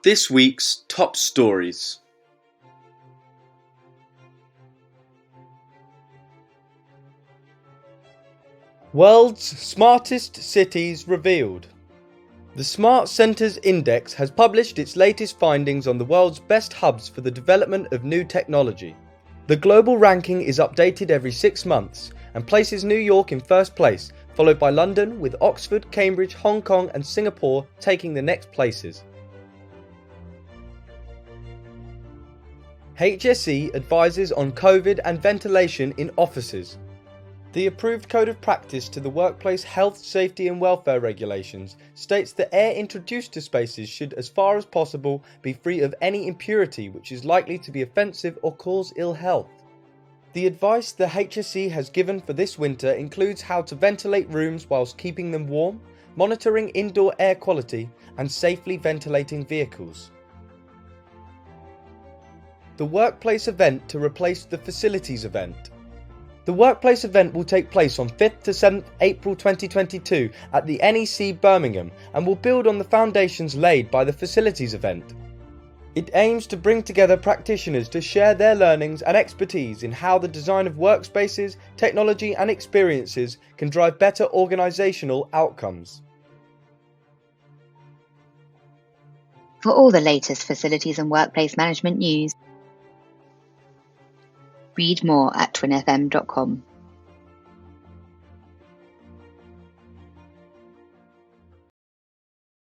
This week's top stories. World's smartest cities revealed. The Smart Centres Index has published its latest findings on the world's best hubs for the development of new technology. The global ranking is updated every 6 months and places New York in first place, followed by London, with Oxford, Cambridge, Hong Kong and Singapore taking the next places. HSE advises on COVID and ventilation in offices. The approved Code of Practice to the Workplace Health, Safety and Welfare Regulations states that air introduced to spaces should, as far as possible, be free of any impurity which is likely to be offensive or cause ill health. The advice the HSE has given for this winter includes how to ventilate rooms whilst keeping them warm, monitoring indoor air quality, and safely ventilating vehicles. The workplace event to replace the facilities event. The workplace event will take place on 5th to 7th April 2022 at the NEC Birmingham and will build on the foundations laid by the facilities event. It aims to bring together practitioners to share their learnings and expertise in how the design of workspaces, technology and experiences can drive better organisational outcomes. For all the latest facilities and workplace management news, read more at TWinFM.com.